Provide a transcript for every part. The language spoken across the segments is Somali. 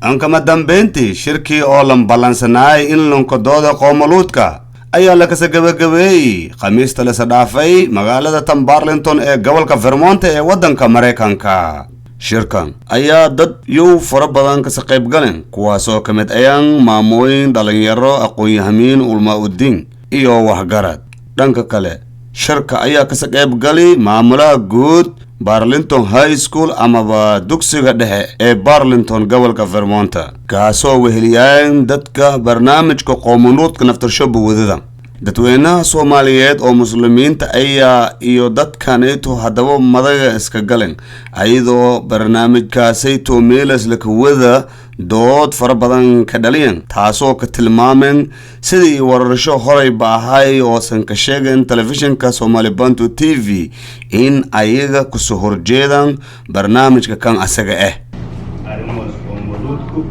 أنكما دنبينتي شركي أولم balansinaa in luudka qoowma luudka ayaa la kasoo gabooway khamiista la sadhaafay magaalada Barlington ee gobolka Vermont ee wadanka Mareykanka. shirkan ayaa dad yow fara badan ka qayb galeen kuwaasoo ka mid ayaan maamooyin dhalinyaro aqoon-yahamiin ulma-uddin iyo waxgarad. dhanka kale shirka ayaa ka qayb galay maamulaha guud Barlington High School ama dugsiga dhexe ee Barlington gobolka Vermont kaasoo weheliyaan dadka barnaamijka qoowma luudka naftarshoba wadada. dadweynaha Soomaaliyeed oo muslimiinta ayaa iyo dadkaneeto hadaba madaga iska galeen ayadoo barnaamijkaasay meelas la wada dood fara badan ka dhaliyeen taasoo ka tilmaameen sidii wararasho horay baahay oo san ka sheegeen telefishinka Somali Bantu TV in ayaga ku soo horjeedaan barnaamijka kan asaga arrimahaas qoowma luudku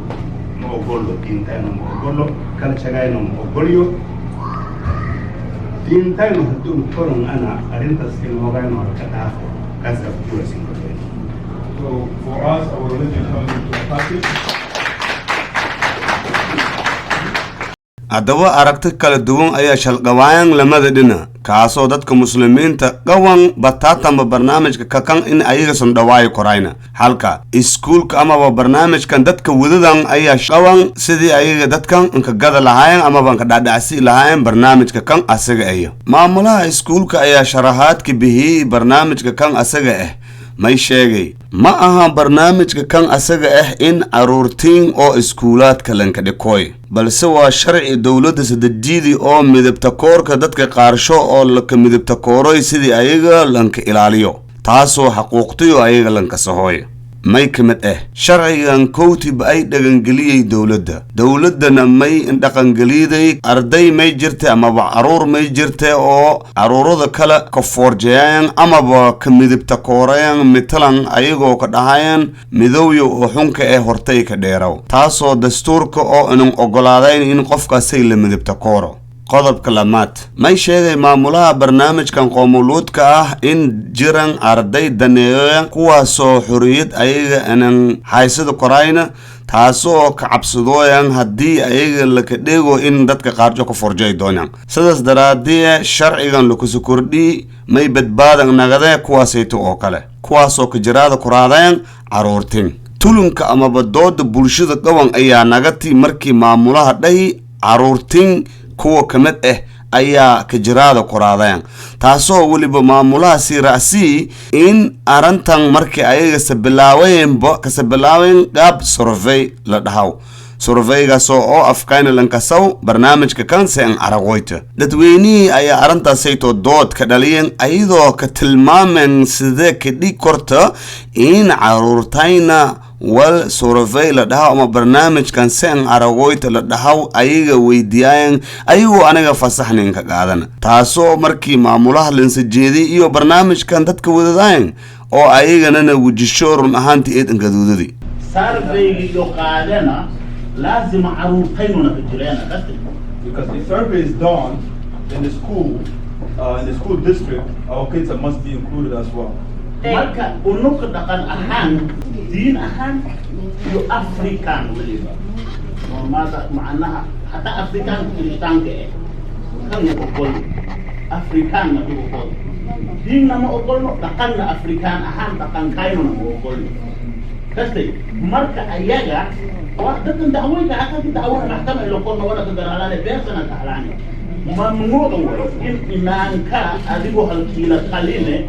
ma ogolo diintayna ma ogolo kala tagayna ma ogoliyo diintayna hadduu koron ana arrintaas inoogaayno ka dhaafo kaasa kuwasin kareen. So for us, our religion comes into practice. adaba aragti kala duwan ayaa shalqawaan lamada dhina kaasoo dadka muslimiinta qawan batatan barnaamijka kakan in ayaga san dhawaay korayna halka iskuulka ama barnaamijkan dadka wadadan ayaa qawan sidii ayaga dadkan ka gada lahaayeen ama ka dhaadhacsi lahaayeen barnaamijka kan asaga ayo. maamulaha iskuulka ayaa sharaxaad ka bixiyay barnaamijka kan asaga may sheegay ma aha barnaamijka kan asaga in aruurtiin oo iskuulaadka lanka dhikoy balse waa sharci dawladda saddeedii oo midabta koorka dadka qaarsho oo la ka midabta kooroy sidii ayaga lanka ilaaliyo taasoo xaquuqtiyo ayaga lanka sahoy may kamid sharcigan kootib ay dhagangeliyay dawladana may dhaqangeliday arday may jirtay ama caruur may jirtay oo caruurada kala ka forjayaan ama ka midabta koorayaan mitalan ayagoo ka dhahayaan midowyo oo xunka hortay ka dheeraw taasoo dastuurka oo inuu ogolaadeen in qofkaasay la midabta kooro. qodobka lamaad may sheegay maamulaha barnaamijkan qoowma luudka in jiran arday daneeyo kuwaasoo xuriyad ayaga anan haysada korayna taasoo ka cabsadooyan haddii ayaga la ka dheego in dadka qaarjo ka forjay doonaan sidaas daraadii sharcigan lagu soo kordhi may badbaadan nagade kuwaasayto oo kale kuwaasoo ka jiraada kuraadeen caruurtiin tulunka ama dooda bulshada qawan ayaa nagati markii maamulaha dhahi caruurtiin kuwa kamid ayaa ka jiraada quraadeen taasoo waliba maamulaha si raasi in arantan markii ayaga sabilaaween qaab survey la dhahaw surveygaas oo afkaan lankasaw barnaamijka kansan aragoyta dadweynihii ayaa arantaasayto dood ka dhaliyeen ayadoo ka tilmaameen sidee ka dhig korta in caruurtayna wal survey la dhahaw ama barnaamijkan san aragoyta la dhahaw ayaga weydiiyeen ayagoo aniga fasaxnin ka qaadan taasoo markii maamulaha lansajeeday iyo barnaamijkan dadka wadadaan oo ayagana wajisho run ahaantii eedan gaduudadi survey iyo qaadana لازم عروتيننا في الجيران because the survey is done in the school district, our kids must be included as well. marka unuk dhaqan ahaan diin ahaan iyo african waliba maada macnaha hatta african kristaanka kan ogol african ma ogol diinna ma ogolno dhaqanna african ahaan dhaqan kayno ma ogolno kastay marka ayaga وقت دعوة عقد دعوة محكمة لو كنا ولا تقدر على بيرسنا تعلاني ممنوع إن أنك أديبه هالكيلة خلينه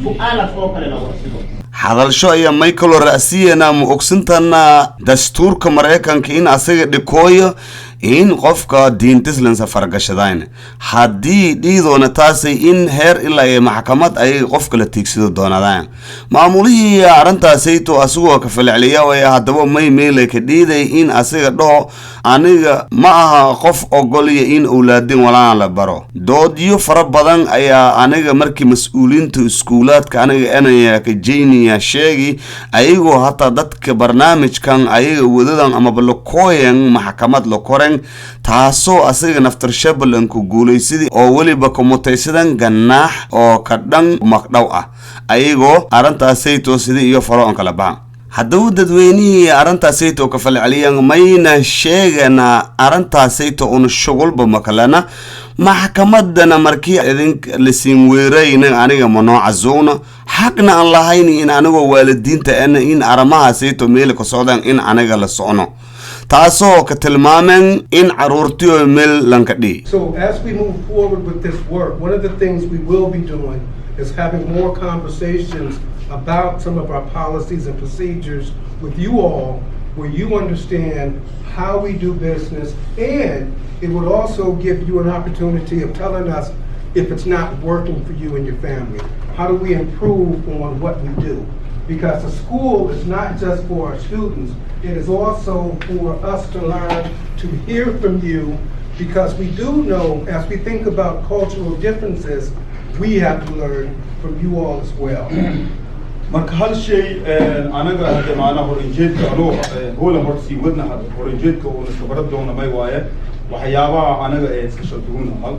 سؤال فوق للورسيله hadalsho ayaa Michael Raasiyana mu ogsantana dastuurka Mareykanka in asaga dhikooyo in qofka diintis lan safar gashadaan hadii dhiidoona taasay in heer ilaa maxkamad ay qofka la tiigsido doonadaan maamulihii arintaasayto asagoo ka falceliya way hadaba may meelay ka dhiiday in asaga dhoo aniga ma aha qof ogoliya in awlaadin walaan la baro doodiyo fara badan ayaa aniga markii mas'uuliinta iskuulaadka aniga anaya ka jeeniya sheegi ayagoo hatta dadka barnaamijkan ayaga wadadan ama balkooyan maxkamad la koray taasoo asaga naftar shabelan ku guuleysidii oo waliba ku mutaysadan ganaax oo ka dhan magdhaw ayagoo arintaasayto sidii iyo faro on kala baan hadduu dadweynihii arrintaasayto ka falceliyaan mayna sheegana arrintaasayto un shugulba makalana maxkamadana markii idin lasiin weerayna aniga manooca zoona xaqna aan lahayn in anigoo waalidiinta ana in arrimahaasayto meel ka socdaan in aniga la socono taasoo ka tilmaameen in caruurtiyo meel lanka dhii. So as we move forward with this work, one of the things we will be doing is having more conversations about some of our policies and procedures with you all, where you understand how we do business, and it would also give you an opportunity of telling us if it's not working for you and your family. How do we improve on what we do? Because the school is not just for our students, it is also for us to learn to hear from you, because we do know, as we think about cultural differences, we have to learn from you all as well. marka hal shay anaga hadda maana horinjeedka anoo hoola horsi wadna horinjeedka oo khibrad doona may waaye waxyaabaha anaga iska shaqeeyna hal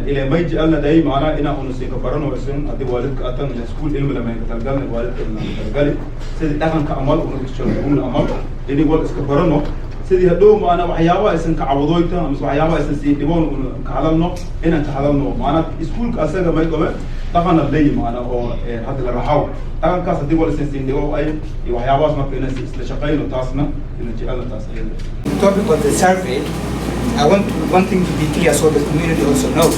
ilaa may jaalna day maana ina uu si ka barano isan hadii waalidka atan iskuul ilmi lama ka talgalna waalidka talgali sidii dhaqanka amal uu iska shaqeeyna amal inii wal iska barano sidii hadoo maana waxyaabaha isan ka cawadoyta ama waxyaabaha isan si dhiboon ka hadalno inaan ka hadalno maana iskuulka asaga may qobe dhaqan leey maana oo hadda la raaxo dhaqan kaas hadii wal isan si dhibo ay waxyaabahaas marka inaan isla shaqeeyno taasna inaan jecel taas ay topic of the survey, I want one thing to be clear so the community also knows,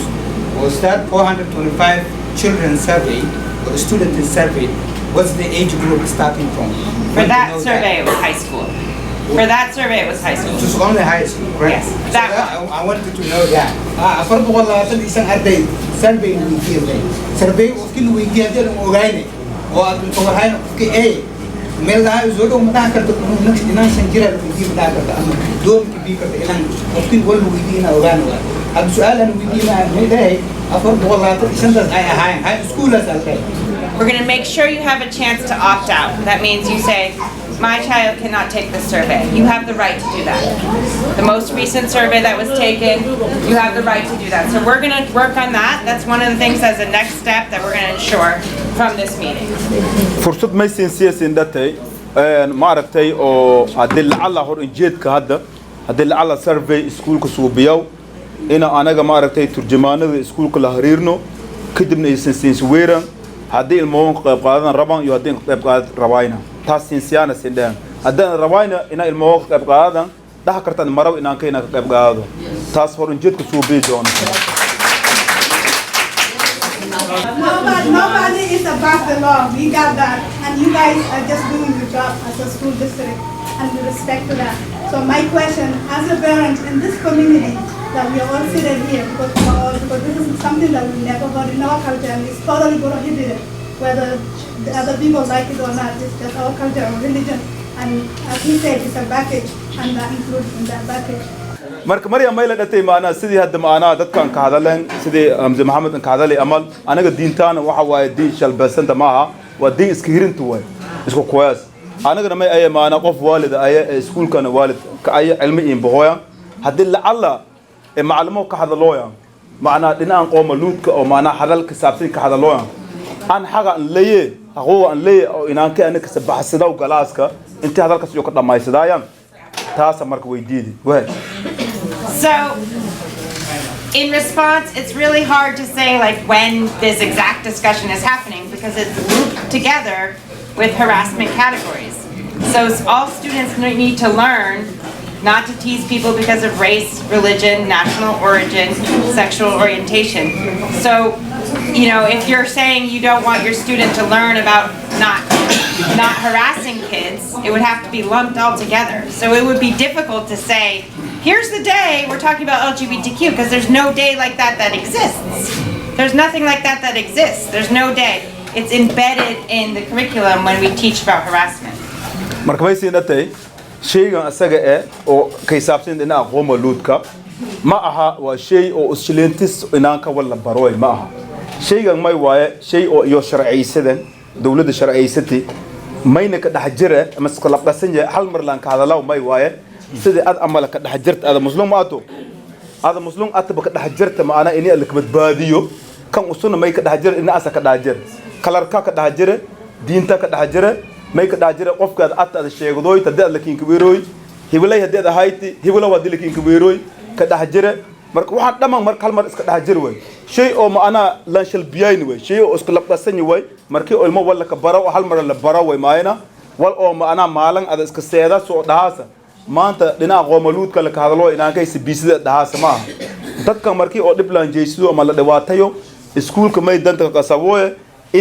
was that 425 children surveyed, or the students surveyed, what's the age group starting from? For that survey, it was high school. For that survey, it was high school. It was only high school, right? Yes, So that I wanted to know that. Farbo wala tan isang arday survey ng field. Survey of kin wiki adel mo gaine. O adun to hain ki A. Mel da zodo mata karta kung inan sanjira ng wiki mata karta am dom ki bi karta inan of kin wal wiki na ogano. Ang sualan wiki na may farbo wala tan isang das high school as alkay. we're going to make sure you have a chance to opt out. That means you say, my child cannot take this survey. You have the right to do that. The most recent survey that was taken, you have the right to do that. So we're going to work on that. That's one of the things as a next step that we're going to ensure from this meeting. fursad may siin datay maaragtay oo hadii lacala hor injeedka hadii lacala survey iskuulka suubiyow ina anaga maaragtay turjumaanada iskuulka la hariirno kadibna aysan siin weeran hadii ilmo qayb qaadan rabaan iyo hadii qayb qaad rabayna taas siyaana sindaan hadaan rabayna ina ilmo qayb qaadan dhax kartaan maraw inaan keenay qayb qaado taas hor injeedka suubiyo doona. Nobody is above the law. We got that. And you guys are just doing your job as a school district. And we respect to that. So my question, as a parent in this community, that we are all seated here, because this is something that we never heard in our culture, and it's totally prohibited, whether the other people like it or not. It's just our culture or religion. And as he said, it's a package, and that includes in that package. marka Maryam may la dhatay maana sidii hadda maana dadkan ka hadaleen sidii Hamza Maxamed ka hadalay amal anaga diintaana waxa waaye diin shalbasanta maaha waa diin iska hirintu way isku kuwaas anaga may ay maana qof waalid ay iskuulkana waalid ka ay cilmi in bahooya hadii la alla macallimo ka hadalooya maana dhinaan qoowma luudka oo maana hadalka saabsan ka hadalooya aan xaga leeyahay aqoon aan leeyahay oo inaan ka anaka sabaxsada galaaska inta hadalka soo ka dhamaysadayaan taas marka weydiidi way. So, in response, it's really hard to say like when this exact discussion is happening because it's grouped together with harassment categories. So all students need to learn not to tease people because of race, religion, national origin, sexual orientation. So, you know, if you're saying you don't want your student to learn about not harassing kids, it would have to be lumped all together. So it would be difficult to say, here's the day we're talking about LGBTQ, because there's no day like that that exists. There's nothing like that that exists. There's no day. It's embedded in the curriculum when we teach about harassment. marka way siinatay shaygan asaga oo kay saabsan in qoowma luudka ma aha waa shay oo islentis inaan ka wala baroy ma aha shaygan may waaye shay oo iyo sharciisadan dawladda sharciisatay mayna ka dhax jira ama iska labqasan yahay hal mar laan ka hadalaa may waaye sidii aad amal ka dhax jirta aad muslim maato aad muslim aad ka dhax jirta maana inay la badbaadiyo kan usuna may ka dhax jira in asa ka dhax jira kalarka ka dhax jira diinta ka dhax jira may ka dhaajira qofkaad aad sheegdoy tadeed laakiin kaweeroy hibalay hadeed ahayti hibalo wadi laakiin kaweeroy ka dhaajira marka waxa dhamaan marka hal mar iska dhaajir way shay oo ma ana la shal biyayn way shay oo isku labdasan way markii ilmo wala ka baro hal mar la baro way maayna wal oo ma ana maalan ada iska seeda soo dhaasa maanta dhinaca qoowma luudka la ka hadlo inaan ka isbiisida dhaasa ma dadka markii oo dib laan jeeysido ama la dhawaatayo iskuulka may danta ka sawoye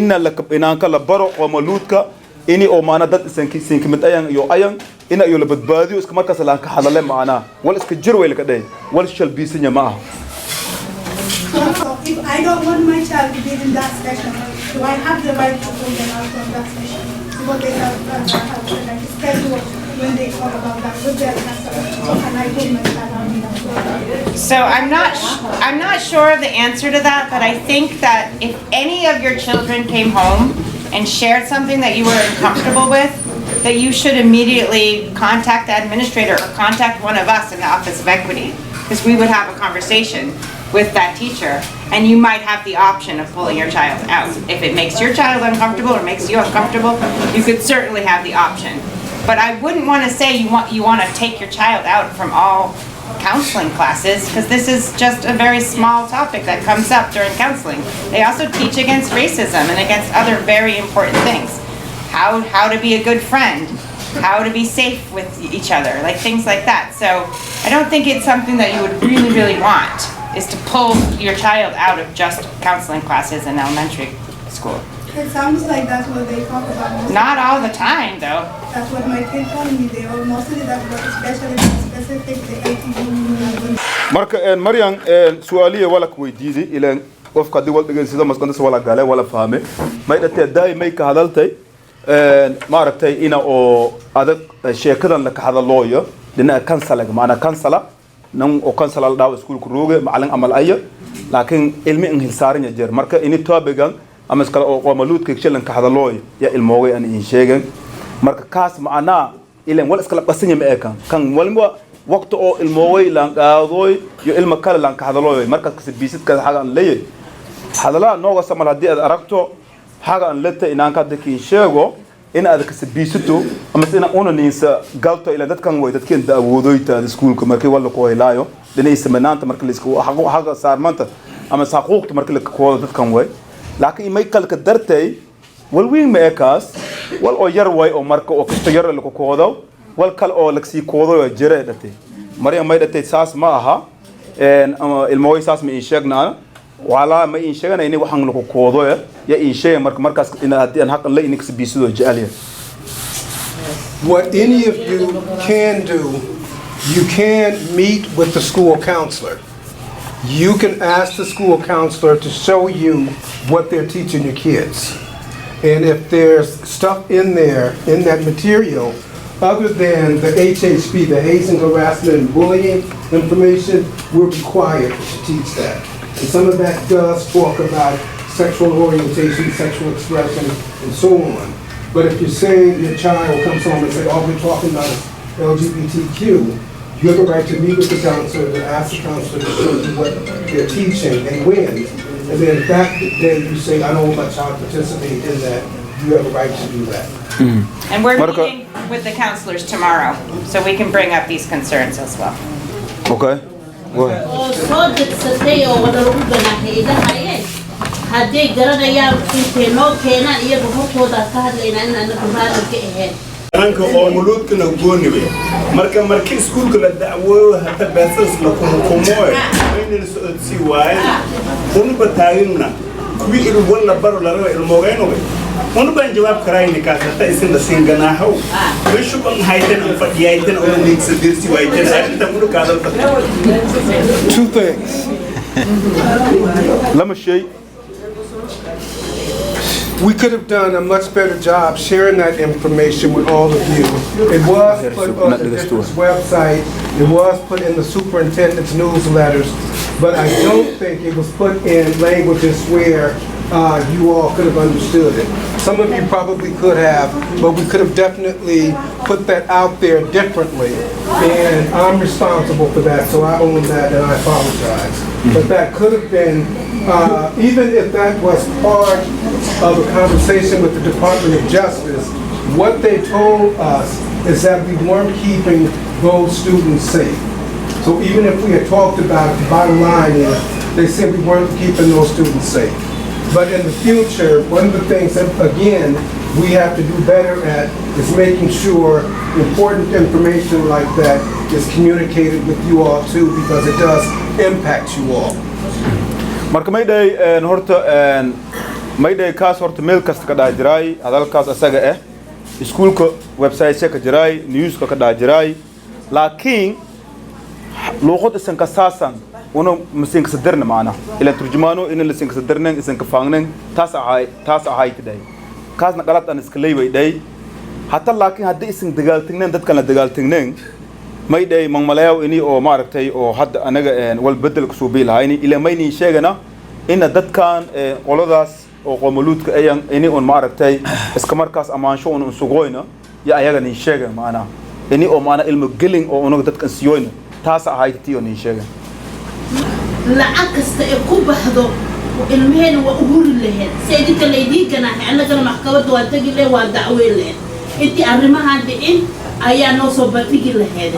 inna la inaan ka la baro qoowma luudka ini oo maana dad isan kimid ayan ina iyo la badbaadiyo iska markaas la ka hadalay maana wal iska jir way la ka dhayn wal shal biisinya ma So if I don't want my child to be in that session, do I have the right to pull them out from that session? What they have like a schedule when they talk about that with their counselor, and I pull my child out in that. So I'm not sure of the answer to that, but I think that if any of your children came home and shared something that you were uncomfortable with, that you should immediately contact the administrator or contact one of us in the Office of Equity, because we would have a conversation with that teacher, and you might have the option of pulling your child out. If it makes your child uncomfortable or makes you uncomfortable, you could certainly have the option. But I wouldn't want to say you want to take your child out from all counseling classes, because this is just a very small topic that comes up during counseling. They also teach against racism and against other very important things. How to be a good friend, how to be safe with each other, like things like that. So I don't think it's something that you would really want, is to pull your child out of just counseling classes in elementary school. It sounds like that's what they talk about. Not all the time, though. That's what my kids told me. They all mostly that's what, especially the specific, the ATV. marka Mariam su'aaliye wala ku weydiiday ilaan qofka dib wal dhageysada masqandas wala galay wala fahmay may dhatay daay ka hadaltay ma aragtay ina oo adag sheekadan la ka hadalooyo dhinaca kansalaga maana kansala nan oo kansala la dhaw iskuulku rooge macallin amal aya laakiin ilmi in hilsaarin jeer marka ini toobigan ama iskala oo qoowma luudka sheelan ka hadalooyo ya ilmoogay aan in sheegan marka kaas macna ilaan wal iskala qasan ma eekan kan walba waqti oo ilmoogay laan qaadooy iyo ilma kale laan ka hadalooyo marka biisidka xaga aan leeyahay hadalaa nooga samal hadii aad aragto حاجة أن لتا إن أنك تكين شيء إن هذا كسبيسته أما إن أنا نيسا قالته إلى ذات كان ويد كين داودوي تا السكول كمركي ولا كوي لايو لأن يسمنان تمركي السكول حاجة صار مانتا أما ساقوق تمركي الكوي ذات كان وي لكن ما يكال كدرتي والوين ما يكاس والأوير وي أو مركو أو كستير اللي كوكودا والكال أو لكسي كودا يجري دتي مريم ما يدتي ساس معها إن الموي ساس من إنشاءنا وعلى ما إنشاءنا إني وحنا لكو كودا يا إنشاء مركز إن هدي أن حق الله إنك سبيسود جالية. What any of you can do, you can meet with the school counselor. You can ask the school counselor to show you what they're teaching your kids. And if there's stuff in there, in that material, other than the HHP, the hazing, harassment, and bullying information, we're required to teach that. And some of that does talk about sexual orientation, sexual expression, and so on. But if you're saying your child comes home and say, all we're talking about is LGBTQ, you have a right to meet with the counselor and ask the counselor to show you what they're teaching and when. And then if that day you say, I don't want my child to participate in that, you have a right to do that. Mm-hmm. And we're meeting with the counselors tomorrow, so we can bring up these concerns as well. Okay. Go ahead. haddii garanayaan intii noo keenaan iyagu hubkooda ka hadlayna inaan raadka ahayn anka oo muluudkana goonibe marka iskuulka la dacwooyo hada baasas la kumoy inay soo waay kun bataayna kuwi il wala baro la raba ilmoogayno kun baan jawaab karayni ka ta isin la singanaho bishu ban haytan oo fadiyaytan oo nix dirsi waytan inta kun ka dal Two things. Let me show you. We could have done a much better job sharing that information with all of you. It was put on the district's website, it was put in the superintendent's newsletters, but I don't think it was put in languages where you all could have understood it. Some of you probably could have, but we could have definitely put that out there differently. And I'm responsible for that, so I own that and I apologize. But that could have been, even if that was part of a conversation with the Department of Justice, what they told us is that we weren't keeping those students safe. So even if we had talked about it, the bottom line is they said we weren't keeping those students safe. But in the future, one of the things that, again, we have to do better at is making sure important information like that is communicated with you all too, because it does impact you all. marka mayday horta mayday kaas horta meel kasta ka dhaajiray hadalkaas asaga iskuulka website ka jiray news ka dhaajiray laakiin luqad isan ka saasan una masin ka sadarna maana ila turjumaano in la sin ka sadarna isan ka faangnan taas ahay today kaasna qalad aan iska leeyahay day hatta laakiin haddii isan dagaaltignan dadka la dagaaltignan mayday mangmalayaw ini oo maaragtay oo hadda anaga wal bedel ku soo biilahay ila mayni sheegana in dadkan qoladaas oo qoowma luudka ayaan ini on maaragtay iska markaas amaansho on sugoyna ya ayaga ni sheega maana ini oo maana ilmo gelin oo onaga dadkan siyoyna taas ahayd tii oo ni sheega lacag kasta ee ku baxdo ilmaheen waa u guri lahayd sayidka leedigana anagana maxkamada waa tagi leh waa dacweyn leh intii arrimahan dhicin ayaa noo soo batigi lahayd.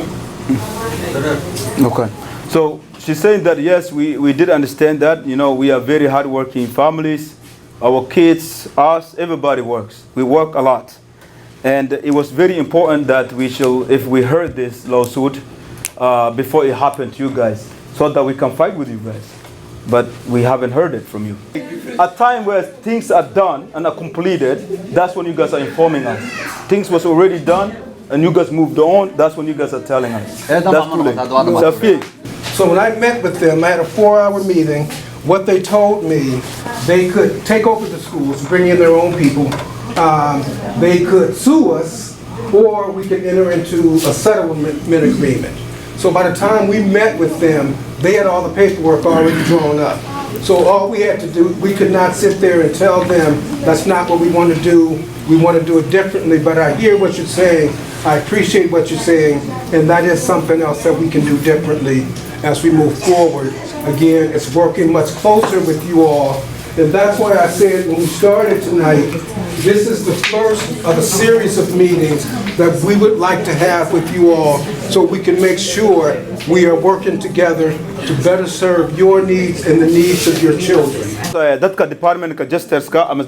Okay, so she's saying that yes, we did understand that, you know, we are very hard-working families. Our kids, us, everybody works. We work a lot. And it was very important that we should, if we heard this lawsuit before it happened to you guys, so that we can fight with you guys. But we haven't heard it from you. A time where things are done and are completed, that's when you guys are informing us. Things was already done, and you guys moved on, that's when you guys are telling us. That's too late. So when I met with them, I had a 4-hour meeting. What they told me, they could take over the schools, bring in their own people. They could sue us, or we could enter into a settlement agreement. So by the time we met with them, they had all the paperwork already drawn up. So all we had to do, we could not sit there and tell them, that's not what we want to do. We want to do it differently, but I hear what you're saying. I appreciate what you're saying, and that is something else that we can do differently as we move forward. Again, it's working much closer with you all, and that's why I said when we started tonight, this is the first of a series of meetings that we would like to have with you all so we can make sure we are working together to better serve your needs and the needs of your children. dadka departmentka justice-ka ama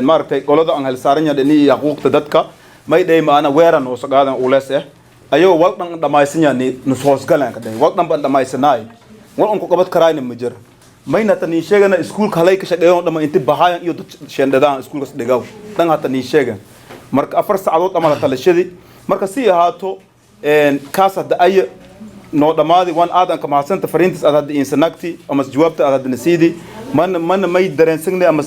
maaragtay qolada aan halsaaran yahay xuquuqda dadka may day maana weeran oo saqaadan u leeyahay ayo waldan dhamaysan yahay nushoos galan ka day waldan ban dhamaysanay waldan ku qabad karayn ma jir mayna tan sheegana iskuulka halay ka shaqeeyo dhama inta bahayan iyo shandadaan iskuulka dhigaw tan hata ni sheegan marka 4 saacadood ama la talashadi marka si ahaato kaas hada ay noo dhamaadi waan aadan ka mahadsantaa fariintas aad hadda insanagti ama jawaabta aad hadda nasiidi man may dareensanay ama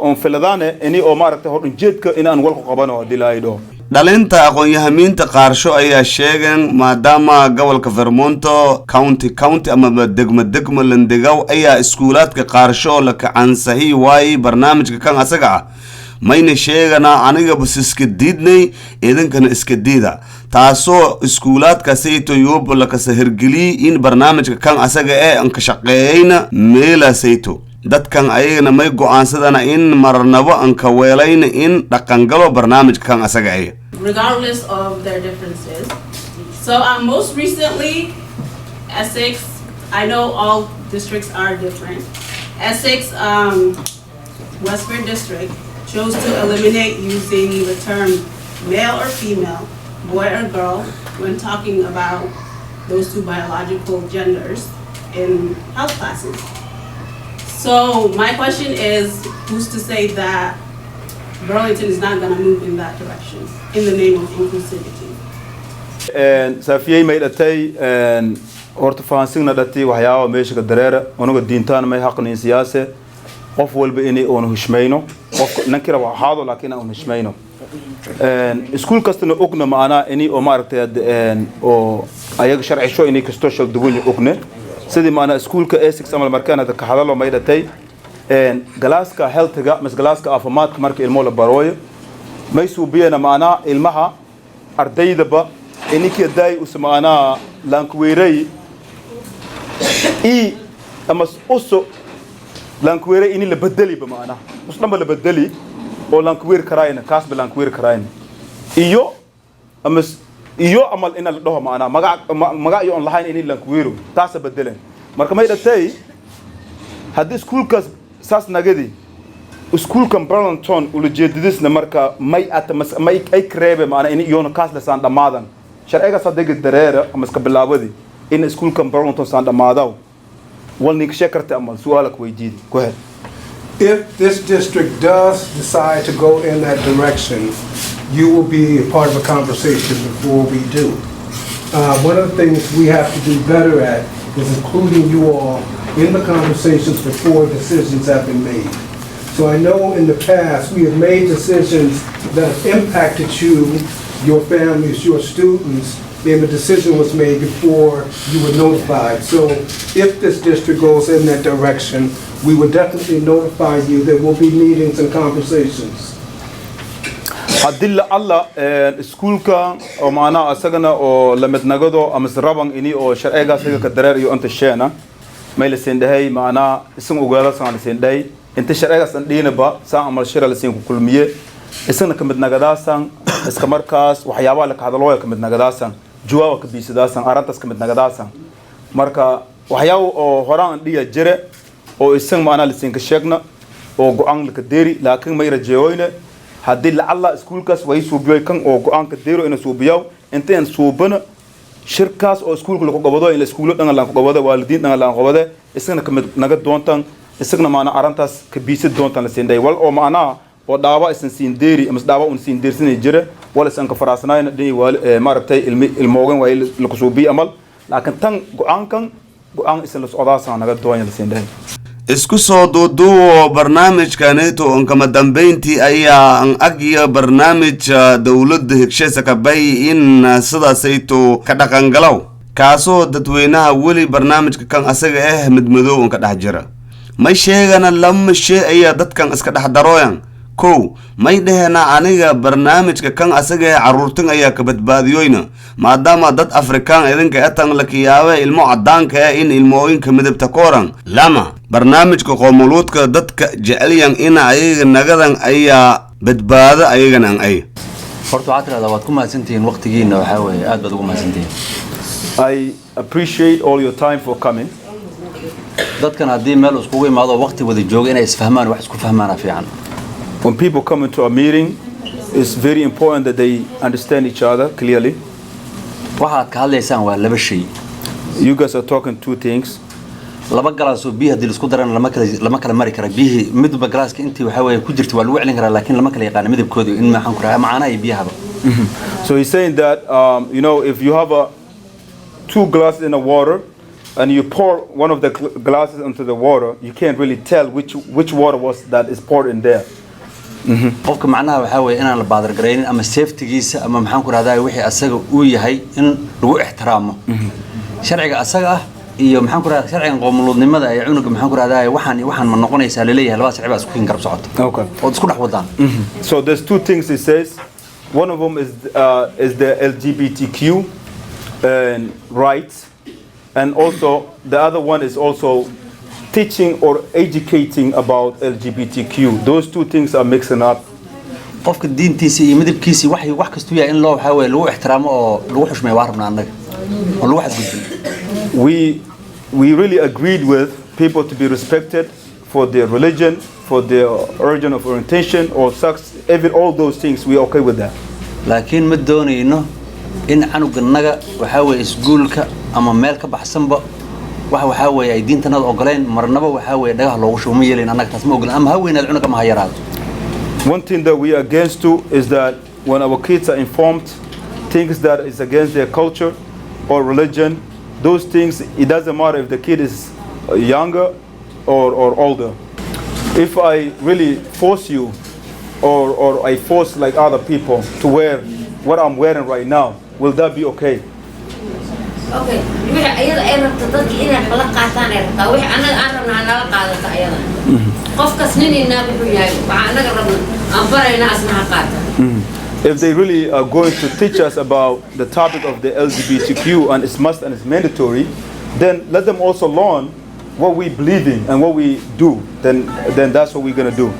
on filadaane ini oo maaragtay hor jeedka in aan walku qabano dilaaydo dhalinta aqoon-yahamiinta qaarsho ayaa sheegan maadaama gobolka Vermont county ama degmo landegaw ayaa iskuulaadka qaarsho la kacansahi waay barnaamijka kan asaga mayna sheegana aniga bus iska diidnay idinkana iska diida taasoo iskuulaadka sayto yoob la ka sahirgeli in barnaamijka kan asaga aan ka shaqeeyna meela sayto dadkan ayagana may go'aansadana in marnabo aan ka weelayna in dhaqangalo barnaamijka kan asaga regardless of their differences. So most recently, Essex, I know all districts are different. Essex, Westford District, chose to eliminate using the term male or female, boy or girl, when talking about those two biological genders in health classes. So my question is, who's to say that Burlington is not going to move in that direction in the name of inclusivity? And Safiyay may datay and horta fahansigna dhatay waxyaabo meesha ka dareera onaga diintaan may xaqnin siyaasad qof walba inay oo heshmayno qof nankira waxaado laakiin aan heshmayno iskuul kastana ogna maana inay oo maaragtay oo ayaga sharcisho inay kasto shal duwan ogna sidii maana iskuulka Essex amal markaan hada ka hadalo may dhatay galaaska healthga mas galaaska caafimaadka marka ilmo la barooyo may suubiyana maana ilmaha ardaydaba iniki day usmaana lankuweeray ama uso lankuweeray in la bedeli ba maana usnamba la bedeli oo lankuweer karaayna kaas ba lankuweer karaayna iyo amal ina la dhaho maana magac iyo on lahayn in la kuwiro taas bedelan marka may dhatay hadii iskuulkaas saas nagadi iskuulkan Burlington ula jeedidisna marka may ay kreebe maana in iyo kaas la saan dhamaadan sharciga sadega dareera ama iska bilaawadi in iskuulkan Burlington saan dhamaadaw walnik shekarta amal su'aalak weydiid go ahead. If this district does decide to go in that direction, you will be a part of a conversation before we do. One of the things we have to do better at is including you all in the conversations before decisions have been made. So I know in the past we have made decisions that have impacted you, your families, your students, and the decision was made before you were notified. So if this district goes in that direction, we will definitely notify you. There will be meetings and conversations. Hadilla Allah iskuulka oo maana asagana oo lamid nagado ama sraban ini oo sharciga asaga ka dareer iyo inta sheena may la sindahay maana isan ogaala san sinday inta sharciga san dhiinaba saan amal shira la sin ku kulmiye isana ka mid nagadaasan iska markaas waxyaabo la ka hadalooyo ka mid nagadaasan jawaab ka biisadaasan arintaas ka mid nagadaasan marka waxyaabo oo horaan dhiya jire oo isan maana la sin ka sheegna oo go'aan la ka deeri laakiin may rajeeyoyna haddii lacalla iskuulkaas way suubiyo kan oo go'aanka deero in suubiyo intaan suubana shirkaas oo iskuulka lagu qabado in iskuulo dhan la qabado waalidiin dhan la qabado isagna kamid naga doontan isagna maana arintaas ka biisid doontan la siinday wal oo maana oo dhaawa isan siin deeri ama dhaawa un siin deersan jira wala san ka faraasanayn dhii maartay ilmoogan way la ku suubiyo amal laakiin tan go'aan isan la socdaasan naga doonyan la siinday isku soo duuduubo barnaamijkaneeto on kama dambeyntii ayaa an agya barnaamij dawladda higshaysa ka bay in sidaasayto ka dhaqangalow kaasoo dadweynaha weli barnaamijka kan asaga mid madow on ka dhex jira may sheegana lama shay ayaa dadkan iska dhex darooyan kow may dhehena aniga barnaamijka kan asaga caruurtan ayaa ka badbaadiyoyna maadaama dad afrikaan idinka atan la kiyaabe ilmo cadaanka in ilmooyinka midabta kooran lama barnaamijka qoomuluudka dadka jecelyan ina ayaga nagadan ayaa badbaado ayagana ay horta waxaad tiraahdaa waad ku mahadsantihiin waqtigiina waxaa weeye aad baad ugu mahadsantihiin. I appreciate all your time for coming. dadkan haddii meel iskugu imaado waqti wada jooga inay isfahmaan wax isku fahmaana fiican. When people come into a meeting, it's very important that they understand each other clearly. waxaad ka hadlaysaan waa laba shay. You guys are talking two things. laba galaas oo biyo hadii la isku daran lama kala mari kara biyo midba galaaska intii waxa weeye ku jirto waa lagu celin karaa laakiin lama kala yaqaan midabkooda in maxan ku raacay macaana ay biyahaba. So he's saying that you know, if you have two glasses in the water and you pour one of the glasses into the water, you can't really tell which water was that is poured in there. qofka macnaha waxa weeye inaan la baadar gareynin ama safety-giisa ama maxan ku raacay wixii asaga uu yahay in lagu ixtiraamo. sharciga asaga ah iyo maxan ku raacay sharcigan qoomuluudnimada ay cunuga maxan ku raacay waxaan ma noqonaysaa leeyahay laba sharci baa isku garab socoto. Okay. oo isku dhex wadaan. So there's two things he says. One of them is the LGBTQ rights, and also the other one is also teaching or educating about LGBTQ. Those two things are mixing up. qofka diintiisa iyo midabkiisa wax kasto yahay in loo waxa weeye lagu ixtiraamo oo lagu xushmeeyo waa rabnaa annaga oo lagu xadgudbin. We really agreed with people to be respected for their religion, for their origin of orientation or sex, even all those things. We are okay with that. laakiin ma doonayno in canuganaga waxa weeye iskuulka ama meel ka baxsanba waxa weeye ay diintanada ogoleen marnaba waxa weeye dhagaha loogu shubo yeeleen anaga taas ma ogolaan ama ha weynaad cunuga ma hayaraado. One thing that we are against too is that when our kids are informed things that is against their culture or religion, those things, it doesn't matter if the kid is younger or older. If I really force you or I force like other people to wear what I'm wearing right now, will that be okay? Okay. ayada ay rabto dadka inay kala qaataan ay rabtaa wixii anaga aan rabnaa nala qaadato ayada qofkas ninina wuxuu yahay waxa anaga rabnaa aan barayna asna qaata. If they really are going to teach us about the topic of the LGBTQ and it's must and it's mandatory, then let them also learn what we believe in and what we do, then that's what we're gonna do.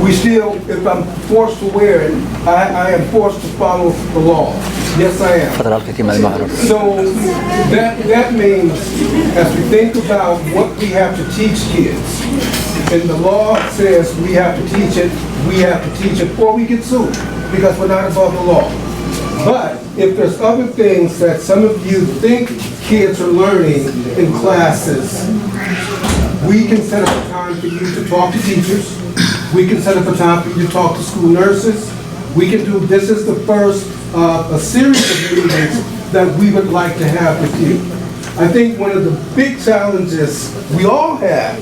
We still, if I'm forced to wear it, I am forced to follow the law. Yes, I am. So that means, as we think about what we have to teach kids, and the law says we have to teach it, or we get sued, because we're not above the law. But if there's other things that some of you think kids are learning in classes, we can set up a time for you to talk to teachers. We can set up a time for you to talk to school nurses. We can do, this is the first a series of meetings that we would like to have with you. I think one of the big challenges we all have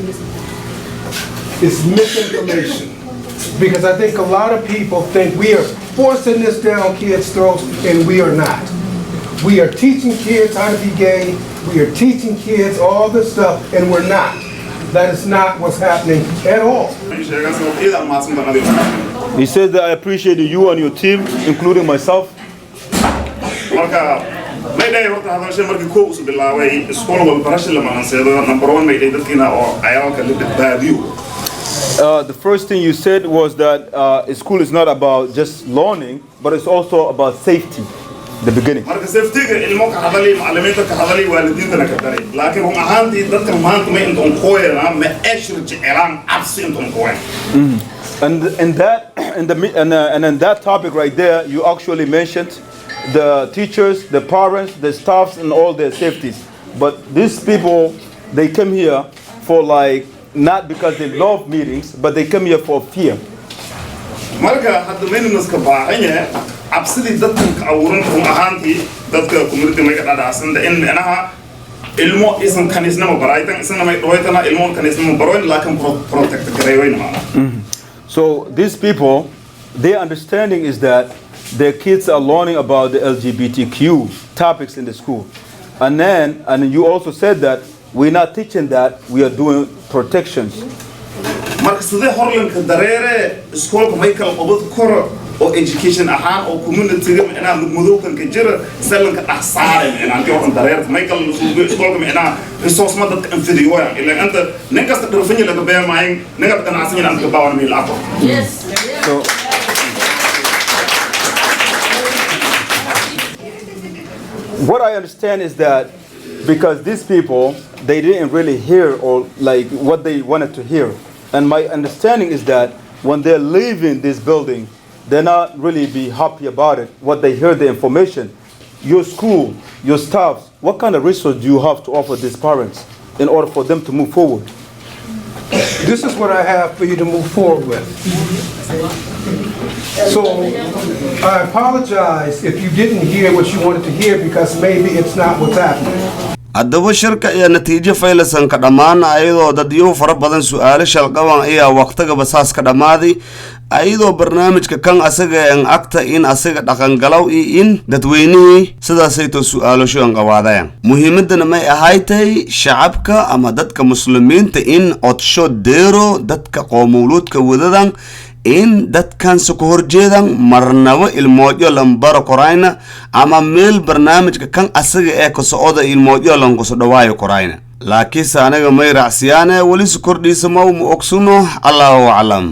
is misinformation. Because I think a lot of people think we are forcing this down kids' throats, and we are not. We are teaching kids how to be gay. We are teaching kids all this stuff, and we're not. That is not what's happening at all. He says that I appreciate you and your team, including myself. The first thing you said was that school is not about just learning, but it's also about safety. The beginning. And in that topic right there, you actually mentioned the teachers, the parents, the staffs, and all their safeties. But these people, they come here for like, not because they love meetings, but they come here for fear. Absolutely, dadka awuran run ahaantii dadka community ma ka dhadaasan in anaha ilmo isan kanisnimo baraytan isna may dhawaytana ilmo kanisnimo baroyn laakin protect gareeyn ma. So these people, their understanding is that their kids are learning about the LGBTQ topics in the school. And you also said that we're not teaching that, we are doing protections. Marka sidee horlanka dareere iskoolka may kala qabad koro oo education ahaan oo community ina mudookan ka jira salanka dhaxsaaray ina aan dareere may kala iskoolka ina resource ma dadka inferior ila anta ninkasta dhirfanya laga beemayn ninka ganacsiga aan ka baawan meel aqo. Yes. So what I understand is that because these people, they didn't really hear or like what they wanted to hear. And my understanding is that when they're leaving this building, they're not really be happy about it, what they hear the information. Your school, your staff, what kind of resource do you have to offer these parents in order for them to move forward? This is what I have for you to move forward with. So I apologize if you didn't hear what you wanted to hear because maybe it's not what's happening. haddaba shirka iyo natiijo faylasan ka dhammaan ayadoo dad iyo fara badan su'aalo shalqaban ayaa waqtiga basaas ka dhamaaday ayadoo barnaamijka kan asaga aan agta in asaga dhaqan galaw in dadweynihii sidaasay to su'aalo shan qawaadayaan muhiimadana may ahaaytay shacabka ama dadka muslimiinta in odsho deero dadka qoomuluudka wadadan in dadkan soo horjeedan marnaba ilmoojo lambaro korayna ama meel barnaamijka kan asaga ee ka socda ilmoojo langu soo dhawaayo korayna laakiin saanaga may raacsiyaana wali soo kordhiisa ma ogsuno Allahu a'lam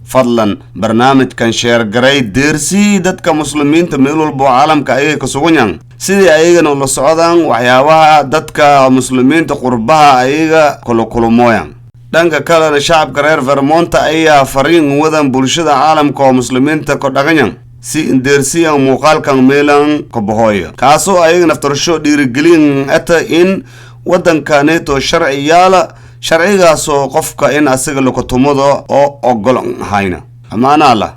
fadlan barnaamijkan share garay deersi dadka muslimiinta meel walba caalamka ay ka sugan sidii ayagana la socdaan waxyaabaha dadka muslimiinta qurbaha ayaga kulumooyan dhanka kalena shacabka reer Vermont ayaa fariin wadan bulshada caalamka oo muslimiinta ka dhaqanyan si indeersiyan muuqaalkan meelan ka bahooyo kaasoo ayagana naftarsho dhiirigelin ata in wadankaneeto sharcigaasoo qofka in asaga la kutumado oo ogol hayna amaana Allah